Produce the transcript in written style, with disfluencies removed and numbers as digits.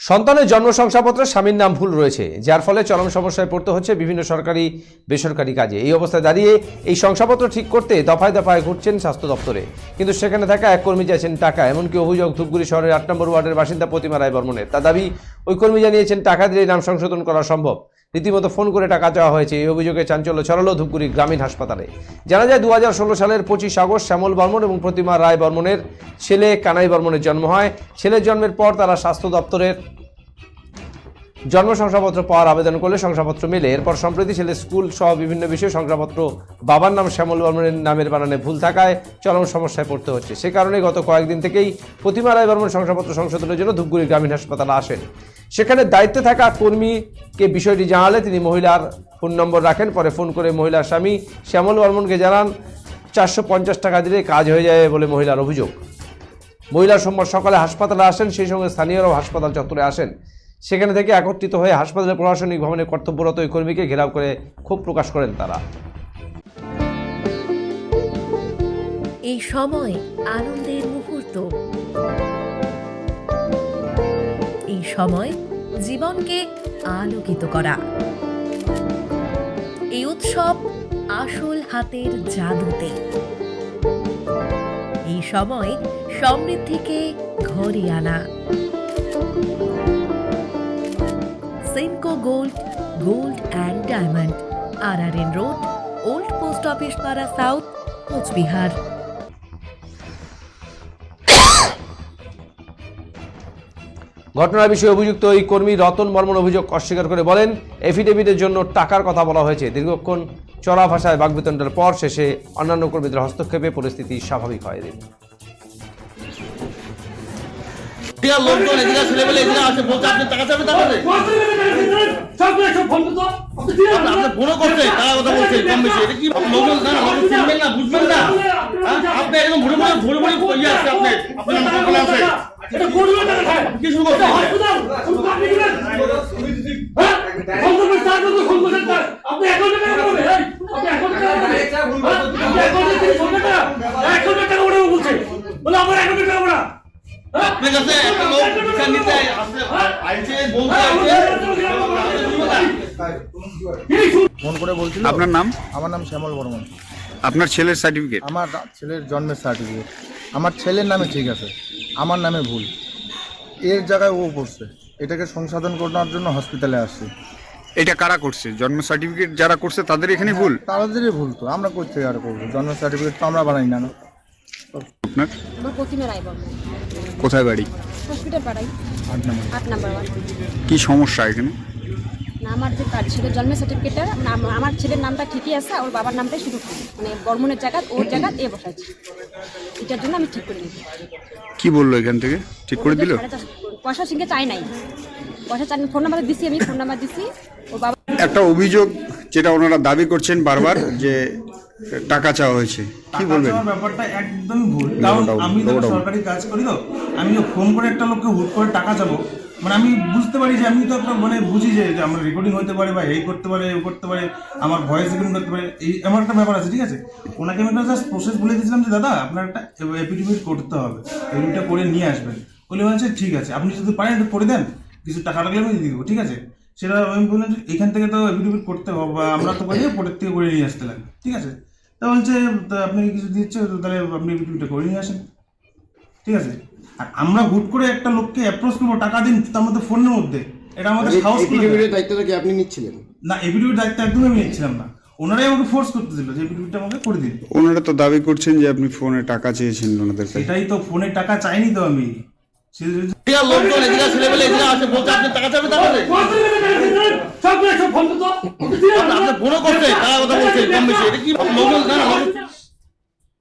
সন্তানের জন্ম শংসাপত্রে স্বামীর নাম ভুল রয়েছে, যার ফলে চরম সমস্যায় পড়তে হচ্ছে বিভিন্ন সরকারি বেসরকারি কাজে। এই অবস্থায় দাঁড়িয়ে এই শংসাপত্র ঠিক করতে দফায় দফায় ঘুরছেন স্বাস্থ্য দপ্তরে, কিন্তু সেখানে থাকা এক কর্মী চাইছেন টাকা। এমনকি অভিযোগ ধূপগুড়ি শহরের 8 নম্বর ওয়ার্ডের বাসিন্দা প্রতিমা রায় বর্মনের। তার দাবি, ওই কর্মী জানিয়েছেন টাকা দিলেই নাম সংশোধন করা সম্ভব। রীতিমতো ফোন করে টাকা চাওয়া হয়েছে। এই অভিযোগে চাঞ্চল্য ছড়ালো ধূপগুড়ি গ্রামীণ হাসপাতালে। জানা যায় 2016 সালের 25 আগস্ট শ্যামল বর্মন এবং প্রতিমা রায় বর্মনের ছেলে কানাই বর্মনের জন্ম হয়। ছেলের জন্মের পর তারা স্বাস্থ্য দপ্তরের জন্ম শংসাপত্র পাওয়ার আবেদন করলে শংসাপত্র মেলে। এরপর সম্প্রতি ছেলে স্কুল সহ বিভিন্ন বিষয়ে শংসাপত্র বাবার নাম শ্যামল বর্মনের নামের বানানে ভুল থাকায় চরম সমস্যায় পড়তে হচ্ছে। সে কারণে গত কয়েকদিন থেকেই প্রতিমা রায় বর্মন শংসাপত্র সংশোধনের জন্য ধূপগুড়ি গ্রামীণ হাসপাতালে আসেন। সেখানে দায়িত্বে থাকা কর্মীকে বিষয়টি জানালে তিনি মহিলার ফোন নম্বর রাখেন। পরে ফোন করে মহিলার স্বামী শ্যামল বর্মনকে জানান 450 টাকা দিলে কাজ হয়ে যাবে বলে মহিলার অভিযোগ। মহিলার সোমবার সকালে হাসপাতালে আসেন, সেই সঙ্গে স্থানীয়রাও হাসপাতাল চত্বরে আসেন। সেখানে থেকে একত্রিত হয়ে হাসপাতালের প্রশাসনিক ভবনে কর্তব্যরত ওই কর্মীকে ঘেরাও করে ক্ষোভ প্রকাশ করেন তারা। এই সময় আনন্দের মুহূর্ত, এই সময় জীবনকে আলোকিত করা, এই উৎসব আসল হাতের জাদুতে। এই সময় সমৃদ্ধিকে ঘরে আনা। Senco gold, gold and diamond, RRN road, old post office পাড়া সাউথ, কোচবিহার। ঘটনার বিষয়ে অভিযুক্ত ওই কর্মী রতন বর্মন অভিযোগ অস্বীকার করে বলেন, এফিডেভিটের জন্য টাকার কথা বলা হয়েছে। দীর্ঘক্ষণ চড়া ভাষায় বাকবিতণ্ডার পর শেষে অন্যান্য কর্মীদের হস্তক্ষেপে পরিস্থিতি স্বাভাবিক হয়। লোকজন এদিকে ছেলেবেলে এদিকে আসে বলছে আপনি টাকা চাবেন তাহলে আপনি ফোনও করছে টাকা কথা বলছে কম বেশি। এটা কি লোকজন না লোকজন চিনবেন না বুঝবেন না? আপনি একদম ভরে ভরে ইয়ে আছে আপনার আপনার আছে কি শুরু করছেন? আপনার কাছে একটা লোক বিচার নিতে আইছে বলতে ফোন করে বলছিল। আপনার নাম? আমার নাম শ্যামল বর্মন। আপনার ছেলের সার্টিফিকেট? আমার ছেলের জন্মের সার্টিফিকেট আমার ছেলের নামে ঠিক আছে, আমার নামে ভুল। এর জায়গায় ও করছে, এটাকে সংশোধন করার জন্য হসপিটালে আসছে। এটা কারা করছে? জন্ম সার্টিফিকেট যারা করছে তাদের এখানে ভুল? তাদেরই ভুল, তো আমরা করতে আর করবো? জন্ম সার্টিফিকেট তো আমরা বানাই না। আপনার? আমার প্রতিমা রায় বর্মন। কোথায় বাড়ি? হসপিটাল পাড়াই, 8 নাম্বার ওয়ার্ড। কি সমস্যা এখানে? না, আমার যে ছেলের জন্মের সার্টিফিকেটটা আমার ছেলের নামটা ঠিকই আছে, ওর বাবার নামটাই শুধু মানে বর্মনের জায়গা ওর জায়গা এ বসাইছে। এটার জন্য আমি ঠিক করে নিই। কি বললো এখান থেকে? ঠিক করে দিল? পয়সা সঙ্গে চাই নাই, পয়সা চাই। ফোন নাম্বার দিছি, আমি ফোন নাম্বার দিছি। ওর বাবা একটা অভিযোগ যেটা ওনারা দাবি করছেন বারবার যে টাকা চাওয়া হয়েছে, কি বলবেন? ব্যাপারটা একদমই ভুল। কারণ আমি তো সরকারি কাজ করি, তো আমি ফোন করে একটা লোককে হুট করে টাকা চাবো, মানে আমি বুঝতে পারি যে আমি তো একটা মানে বুঝি যে আমার রেকর্ডিং হতে পারে বা এই করতে পারে ও করতে পারে, আমার ভয়েস রেকর্ডিং করতে পারে, এই আমার একটা ব্যাপার আছে, ঠিক আছে। ওনাকে আমি একটা জাস্ট প্রসেস বলে দিয়েছিলাম যে দাদা আপনার একটা এফিডেভিট করতে হবে, এফিডেভিটটা করে নিয়ে আসবেন। বলে বলছে ঠিক আছে, আপনি যদি পারেন একটু করে দেন, কিছু টাকা লাগলে আমি দিয়ে দেবো, ঠিক আছে। সেটা আমি বললাম যে এখান থেকে তো এফিডেভিট করতে হবে, বা আমরা তো পারি পরের থেকে করে নিয়ে আসতে লাগে, ঠিক আছে। তা বলছে আপনাকে কিছু দিচ্ছে, তাহলে আপনি এফিডেভিটটা করে নিয়ে আসেন, ঠিক আছে। আর আমরা হুট করে একটা লোককে অ্যাপ্রোচ করবো টাকা দিন, তার মধ্যে ফোনের মধ্যে, এটা আমাদের সাহস করে। এফিডেভিটের দায়িত্বটা কি আপনি নিচ্ছিলেন? না, এফিডেভিটের দায়িত্ব একদমই আমি নিচ্ছিলাম না, ওনারাই আমাকে ফোর্স করতে দিল যে এফিডেভিটটা আমাকে করে দিন। ওনারা তো দাবি করছেন যে আপনি ফোনে টাকা চেয়েছেন ওনাদের কাছে। এটাই তো, ফোনে টাকা চাইনি তো আমি। লোকজন এদিকে ছেলেবেলে এদিকে আসে বলছে আপনি টাকা চাবেন তাহলে আপনি ফোনও করছে টাকা কথা বলছে কম বেশি। এটা কি লোকজন না